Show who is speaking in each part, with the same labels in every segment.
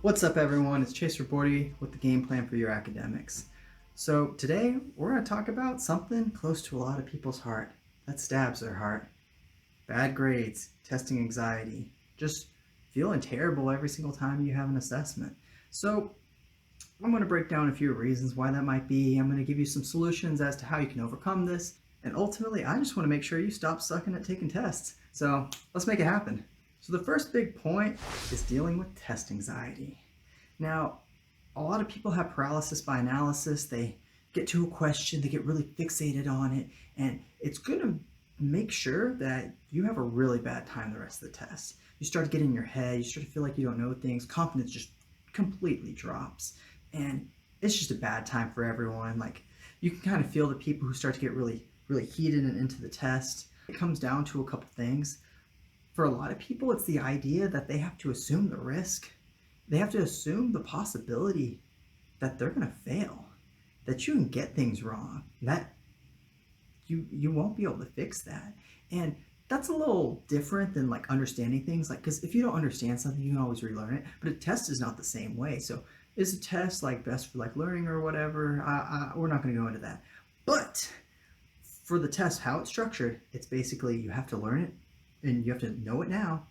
Speaker 1: What's up everyone, it's Chaser Bordy with the Game Plan for Your Academics. So today we're going to talk about something close to a lot of people's heart, that stabs their heart. Bad grades, testing anxiety, just feeling terrible every single time you have an assessment. So I'm going to break down a few reasons why that might be. I'm going to give you some solutions as to how you can overcome this. And ultimately, I just want to make sure you stop sucking at taking tests. So let's make it happen. So the first big point is dealing with test anxiety. Now, a lot of people have paralysis by analysis. They get to a question, they get really fixated on it, and it's going to make sure that you have a really bad time the rest of the test. You start to get in your head, you start to feel like you don't know things, confidence just completely drops, and it's just a bad time for everyone. Like, you can kind of feel the people who start to get really heated and into the test. It comes down to a couple things. For a lot of people, it's the idea that they have to assume the risk. They have to assume the possibility that they're going to fail, that you can get things wrong, that you won't be able to fix that. And that's a little different than like understanding things, like, because if you don't understand something, you can always relearn it, but a test is not the same way. So is a test like best for like learning or whatever? We're not going to go into that. But for the test, how it's structured, it's basically you have to learn it and you have to know it now,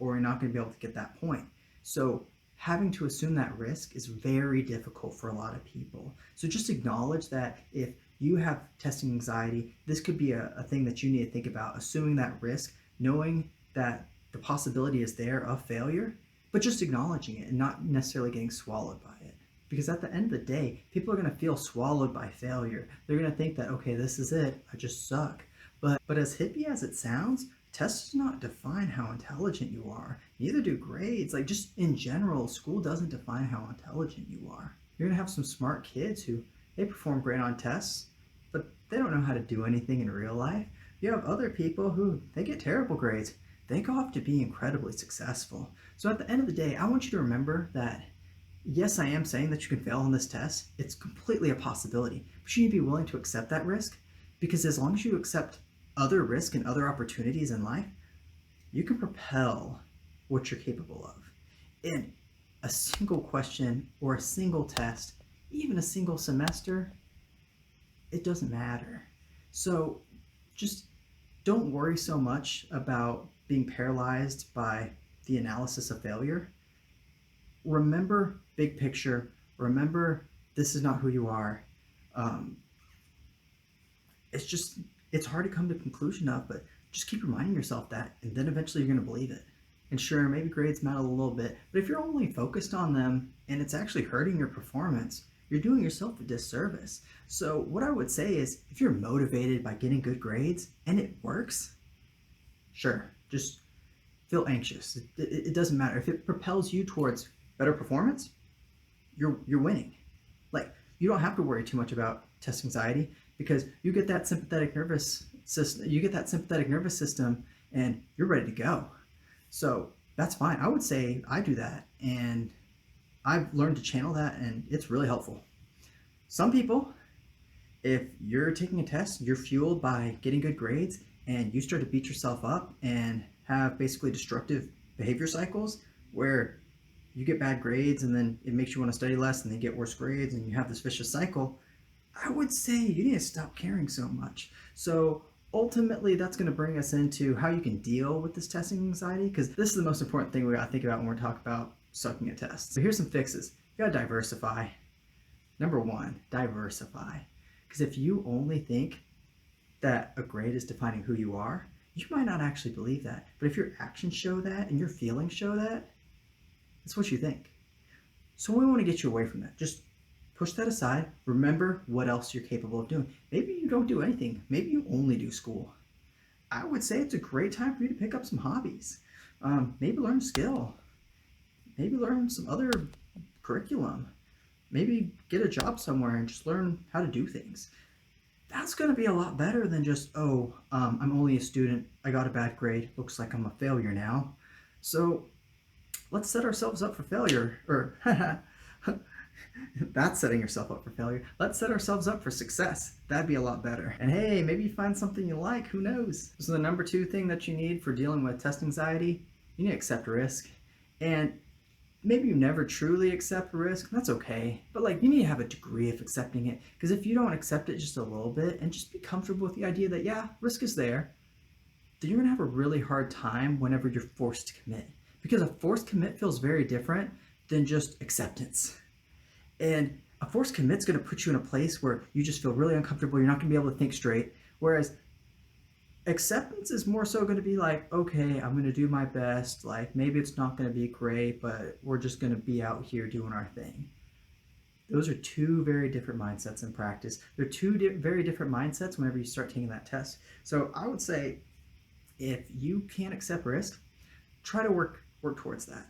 Speaker 1: or you're not going to be able to get that point. So having to assume that risk is very difficult for a lot of people. So just acknowledge that if you have testing anxiety, this could be a thing that you need to think about, assuming that risk, knowing that the possibility is there of failure, but just acknowledging it and not necessarily getting swallowed by it. Because at the end of the day, people are going to feel swallowed by failure. They're going to think that, okay, this is it, I just suck. But as hippie as it sounds, tests do not define how intelligent you are. Neither do grades. Like, just in general, school doesn't define how intelligent you are. You're going to have some smart kids who, they perform great on tests, but they don't know how to do anything in real life. You have other people who, they get terrible grades. They go off to be incredibly successful. So at the end of the day, I want you to remember that, yes, I am saying that you can fail on this test. It's completely a possibility. But you need to be willing to accept that risk, because as long as you accept other risk and other opportunities in life, you can propel what you're capable of. And a single question or a single test, even a single semester, it doesn't matter. So just don't worry so much about being paralyzed by the analysis of failure. Remember big picture. Remember, this is not who you are. It's hard to come to a conclusion of, but just keep reminding yourself that, and then eventually you're going to believe it. And sure, maybe grades matter a little bit, but if you're only focused on them and it's actually hurting your performance, you're doing yourself a disservice. So what I would say is, if you're motivated by getting good grades and it works, sure, just feel anxious. It doesn't matter. If it propels you towards better performance, you're winning. Like, you don't have to worry too much about test anxiety, because you get that sympathetic nervous system and you're ready to go. So that's fine. I would say I do that, and I've learned to channel that, and it's really helpful. Some people, if you're taking a test, you're fueled by getting good grades, and you start to beat yourself up and have basically destructive behavior cycles where you get bad grades and then it makes you want to study less, and then get worse grades, and you have this vicious cycle. I would say you need to stop caring so much. So ultimately, that's going to bring us into how you can deal with this testing anxiety, because this is the most important thing we got to think about when we're talking about sucking at tests. So here's some fixes. You got to diversify. Number one, diversify. Because if you only think that a grade is defining who you are, you might not actually believe that. But if your actions show that and your feelings show that, it's what you think. So we want to get you away from that. Just push that aside. Remember what else you're capable of doing. Maybe you don't do anything. Maybe you only do school. I would say it's a great time for you to pick up some hobbies. Maybe learn a skill. Maybe learn some other curriculum. Maybe get a job somewhere and just learn how to do things. That's going to be a lot better than just, I'm only a student, I got a bad grade, looks like I'm a failure now. So let's set ourselves up for failure. Or that's setting yourself up for failure. Let's set ourselves up for success. That'd be a lot better. And hey, maybe you find something you like, who knows? So the number two thing that you need for dealing with test anxiety, you need to accept risk. And maybe you never truly accept risk, that's okay. But like, you need to have a degree of accepting it, because if you don't accept it just a little bit and just be comfortable with the idea that, yeah, risk is there, then you're gonna have a really hard time whenever you're forced to commit. Because a forced commit feels very different than just acceptance. And a forced commit's gonna put you in a place where you just feel really uncomfortable, you're not gonna be able to think straight. Whereas acceptance is more so going to be like, okay, I'm going to do my best. Like, maybe it's not going to be great, but we're just going to be out here doing our thing. Those are two very different mindsets in practice. They're two very different mindsets whenever you start taking that test. So I would say, if you can't accept risk, try to work towards that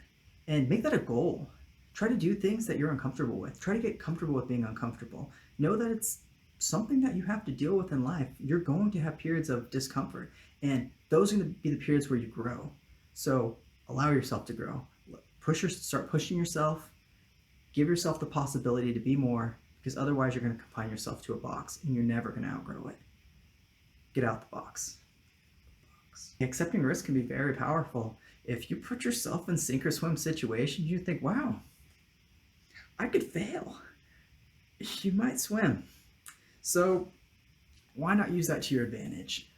Speaker 1: and make that a goal. Try to do things that you're uncomfortable with. Try to get comfortable with being uncomfortable. Know that it's something that you have to deal with in life. You're going to have periods of discomfort, and those are going to be the periods where you grow. So allow yourself to grow. Start pushing yourself. Give yourself the possibility to be more, because otherwise you're going to confine yourself to a box and you're never going to outgrow it. Get out the box. Accepting risk can be very powerful. If you put yourself in sink or swim situations, you think, wow, I could fail. You might swim. So why not use that to your advantage?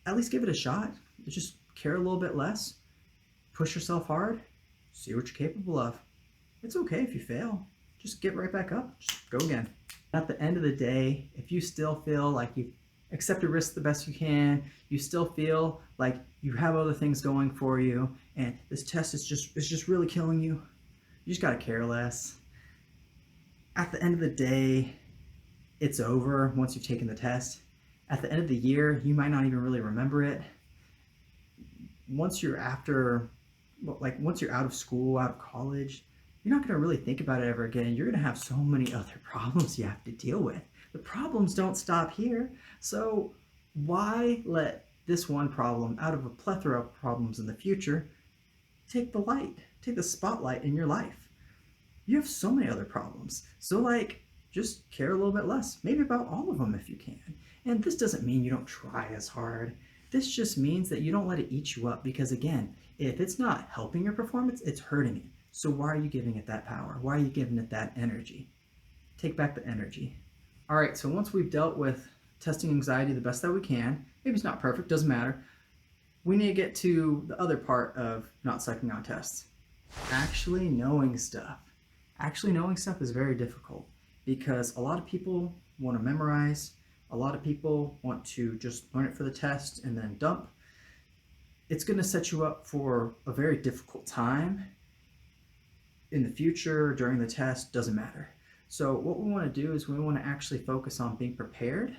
Speaker 1: At least give it a shot. Just care a little bit less. Push yourself hard. See what you're capable of. It's okay if you fail. Just get right back up. Just go again. At the end of the day, if you still feel like you've accepted risk the best you can, you still feel like you have other things going for you, and this test is just really killing you, you just gotta care less. At the end of the day, it's over once you've taken the test. At the end of the year, you might not even really remember it. Once you're out of school, out of college, you're not going to really think about it ever again. You're going to have so many other problems you have to deal with. The problems don't stop here. So why let this one problem out of a plethora of problems in the future take the spotlight in your life? You have so many other problems. So just care a little bit less, maybe about all of them if you can. And this doesn't mean you don't try as hard. This just means that you don't let it eat you up, because again, if it's not helping your performance, it's hurting it. So why are you giving it that power? Why are you giving it that energy? Take back the energy. All right, so once we've dealt with testing anxiety the best that we can, maybe it's not perfect, doesn't matter. We need to get to the other part of not sucking on tests. Actually knowing stuff. Actually knowing stuff is very difficult, because a lot of people want to memorize. A lot of people want to just learn it for the test and then dump. It's going to set you up for a very difficult time in the future, during the test, doesn't matter. So what we want to do is we want to actually focus on being prepared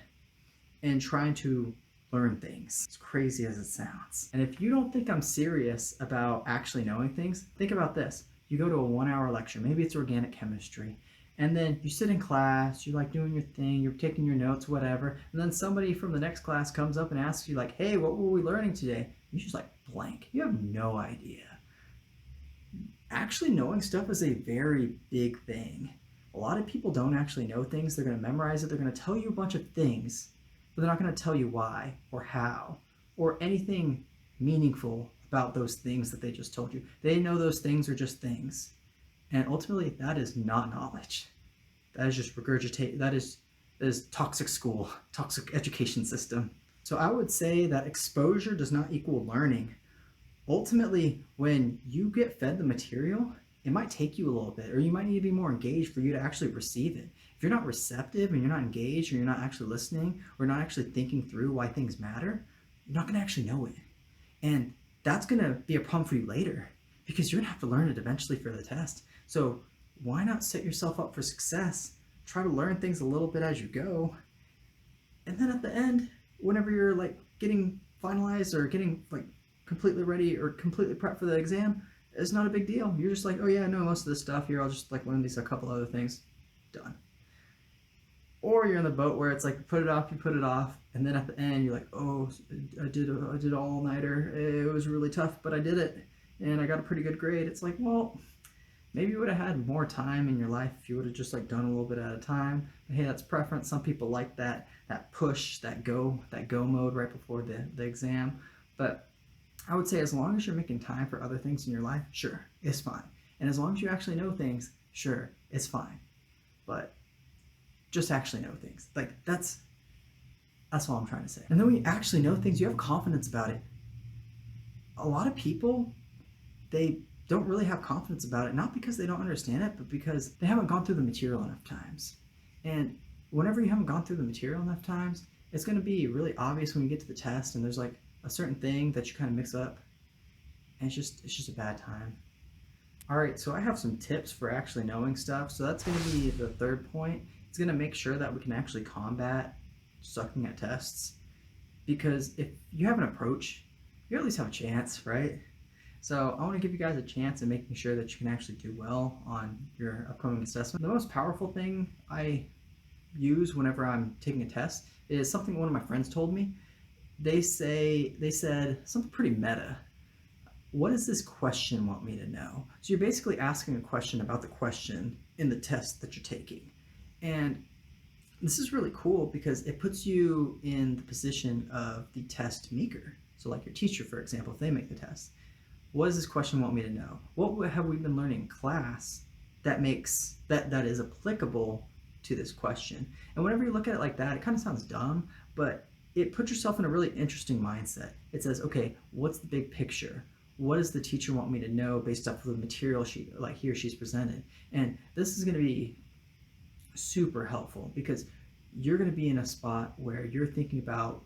Speaker 1: and trying to learn things, as crazy as it sounds. And if you don't think I'm serious about actually knowing things, think about this. You go to a 1-hour lecture, maybe it's organic chemistry, and then you sit in class, you're doing your thing, you're taking your notes, whatever, and then somebody from the next class comes up and asks you hey, what were we learning today? You just blank. You have no idea. Actually knowing stuff is a very big thing. A lot of people don't actually know things. They're going to memorize it. They're going to tell you a bunch of things, but they're not going to tell you why or how or anything meaningful about those things that they just told you. They know those things are just things. And ultimately, that is not knowledge. That is just regurgitate. That is toxic school, toxic education system. So I would say that exposure does not equal learning. Ultimately, when you get fed the material, it might take you a little bit, or you might need to be more engaged for you to actually receive it. If you're not receptive and you're not engaged, or you're not actually listening, or not actually thinking through why things matter, you're not going to actually know it. And that's going to be a problem for you later, because you're going to have to learn it eventually for the test. So why not set yourself up for success? Try to learn things a little bit as you go. And then at the end, whenever you're getting finalized or getting completely ready or completely prepped for the exam, it's not a big deal. You're just oh yeah, I know most of this stuff here. I'll just learn these a couple other things. Done. Or you're in the boat where it's you put it off, and then at the end you're oh, I did an all-nighter. It was really tough, but I did it, and I got a pretty good grade. It's well, maybe you would have had more time in your life if you would have just done a little bit at a time. But hey, that's preference. Some people like that push, that go mode right before the exam. But I would say as long as you're making time for other things in your life, sure, it's fine. And as long as you actually know things, sure, it's fine. But just actually know things. Like that's all I'm trying to say. And then when you actually know things, you have confidence about it. A lot of people, they don't really have confidence about it, not because they don't understand it, but because they haven't gone through the material enough times. And whenever you haven't gone through the material enough times, it's going to be really obvious when you get to the test and there's like a certain thing that you kind of mix up, and it's just a bad time. All right, so I have some tips for actually knowing stuff. So that's going to be the third point. It's going to make sure that we can actually combat sucking at tests, because if you have an approach, you at least have a chance, right? So I want to give you guys a chance in making sure that you can actually do well on your upcoming assessment. The most powerful thing I use whenever I'm taking a test is something one of my friends told me. They said something pretty meta. What does this question want me to know? So you're basically asking a question about the question in the test that you're taking. And this is really cool because it puts you in the position of the test maker. So like your teacher, for example, if they make the test, what does this question want me to know? What have we been learning in class that makes that is applicable to this question? And whenever you look at it like that, it kind of sounds dumb, but it puts yourself in a really interesting mindset. It says, okay, what's the big picture? What does the teacher want me to know based off of the material he or she's presented? And this is going to be super helpful because you're going to be in a spot where you're thinking about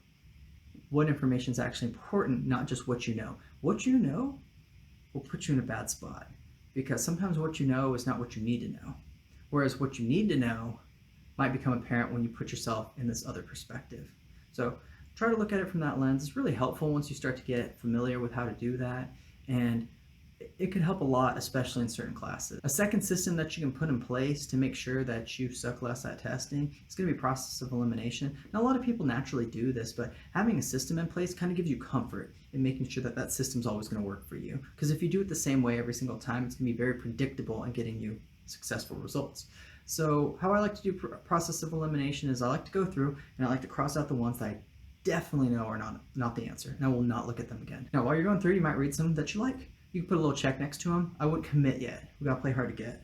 Speaker 1: what information is actually important, not just what you know. What you know will put you in a bad spot because sometimes what you know is not what you need to know. Whereas what you need to know might become apparent when you put yourself in this other perspective. So try to look at it from that lens. It's really helpful once you start to get familiar with how to do that, and it could help a lot, especially in certain classes. A second system that you can put in place to make sure that you suck less at testing is going to be process of elimination. Now, a lot of people naturally do this, but having a system in place kind of gives you comfort in making sure that that system's always going to work for you. Because if you do it the same way every single time, it's going to be very predictable and getting you successful results. So how I like to do process of elimination is I like to go through and I like to cross out the ones that I definitely know are not the answer, and I will not look at them again. Now, while you're going through, you might read some that you like. You can put a little check next to them. I wouldn't commit yet. We gotta play hard to get.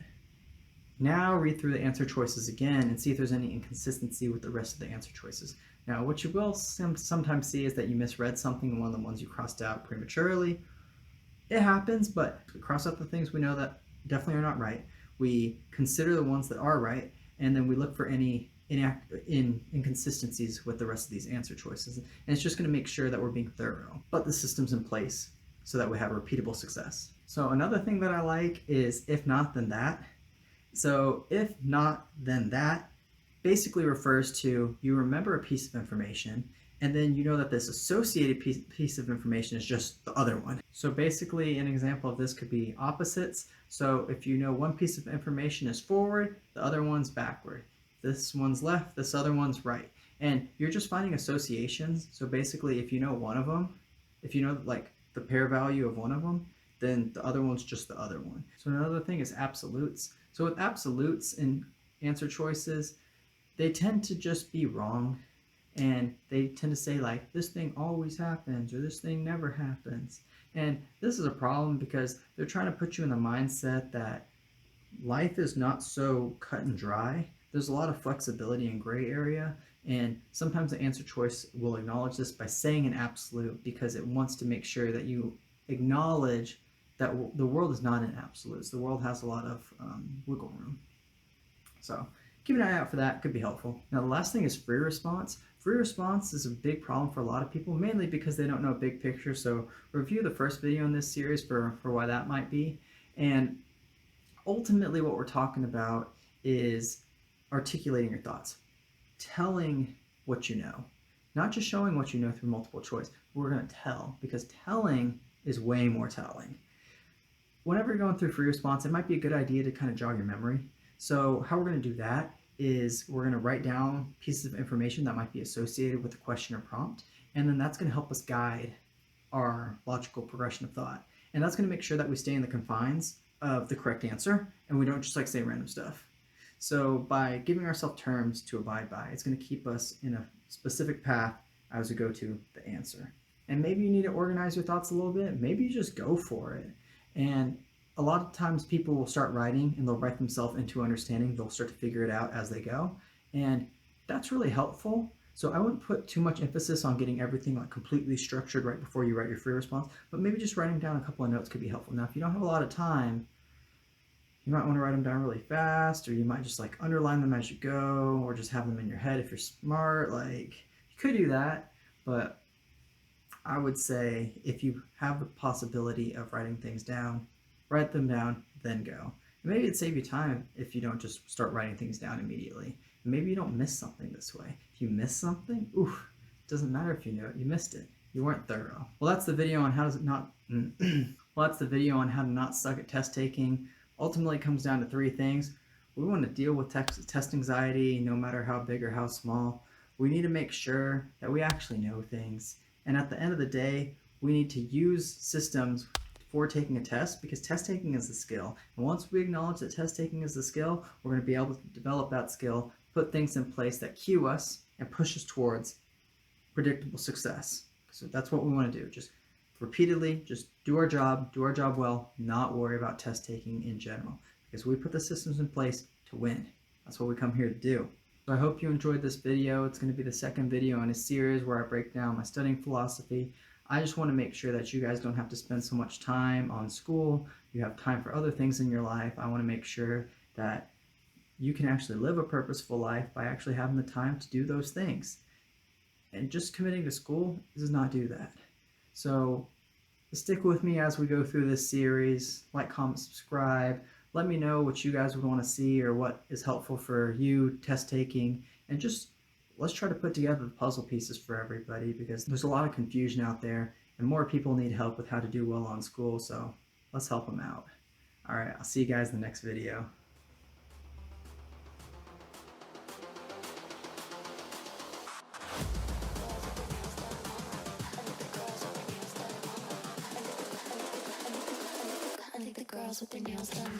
Speaker 1: Now read through the answer choices again and see if there's any inconsistency with the rest of the answer choices. Now, what you will sometimes see is that you misread something in one of the ones you crossed out prematurely. It happens, but we cross out the things we know that definitely are not right. We consider the ones that are right, and then we look for any inconsistencies with the rest of these answer choices. And it's just going to make sure that we're being thorough. But the system's in place so that we have repeatable success. So another thing that I like is if not, then that. So if not, then that basically refers to you remember a piece of information and then you know that this associated piece of information is just the other one. So basically an example of this could be opposites. So if you know one piece of information is forward, the other one's backward. This one's left, this other one's right. And you're just finding associations. So basically if you know one of them, if you know like the pair value of one of them, then the other one's just the other one. So another thing is absolutes. So with absolutes in answer choices, they tend to just be wrong, and they tend to say like this thing always happens or this thing never happens. And this is a problem because they're trying to put you in the mindset that life is not so cut and dry. There's a lot of flexibility and gray area, and sometimes the answer choice will acknowledge this by saying an absolute because it wants to make sure that you acknowledge that the world is not in absolutes. The world has a lot of wiggle room. So keep an eye out for that. It could be helpful. Now the last thing is free response. Free response is a big problem for a lot of people, mainly because they don't know big picture. So review the first video in this series for why that might be. And ultimately what we're talking about is articulating your thoughts, telling what you know, not just showing what you know through multiple choice. We're going to tell, because telling is way more telling. Whenever you're going through free response, it might be a good idea to kind of jog your memory. So how we're going to do that is we're going to write down pieces of information that might be associated with the question or prompt, and then that's going to help us guide our logical progression of thought. And that's going to make sure that we stay in the confines of the correct answer and we don't just like say random stuff. So by giving ourselves terms to abide by, it's going to keep us in a specific path as we go to the answer. And maybe you need to organize your thoughts a little bit. Maybe you just go for it. And a lot of times people will start writing and they'll write themselves into understanding. They'll start to figure it out as they go. And that's really helpful. So I wouldn't put too much emphasis on getting everything like completely structured right before you write your free response, but maybe just writing down a couple of notes could be helpful. Now, if you don't have a lot of time, you might want to write them down really fast, or you might just like underline them as you go, or just have them in your head if you're smart. Like, you could do that, but I would say if you have the possibility of writing things down, write them down, then go. And maybe it'd save you time if you don't just start writing things down immediately. And maybe you don't miss something this way. If you miss something, oof, it doesn't matter if you know it, you missed it. You weren't thorough. Well, that's the video on how to not suck at test taking. Ultimately, it comes down to three things. We want to deal with test anxiety, no matter how big or how small. We need to make sure that we actually know things. And at the end of the day, we need to use systems for taking a test, because test taking is a skill. And once we acknowledge that test taking is a skill, we're going to be able to develop that skill, put things in place that cue us and push us towards predictable success. So that's what we want to do. Just repeatedly, just do our job well, not worry about test taking in general, because we put the systems in place to win. That's what we come here to do. So I hope you enjoyed this video. It's going to be the second video in a series where I break down my studying philosophy. I just want to make sure that you guys don't have to spend so much time on school. You have time for other things in your life. I want to make sure that you can actually live a purposeful life by actually having the time to do those things. And just committing to school does not do that. So stick with me as we go through this series. Like, comment, subscribe. Let me know what you guys would want to see or what is helpful for you test taking. And just let's try to put together the puzzle pieces for everybody, because there's a lot of confusion out there and more people need help with how to do well on school. So let's help them out. All right, I'll see you guys in the next video. Girls with their nails done.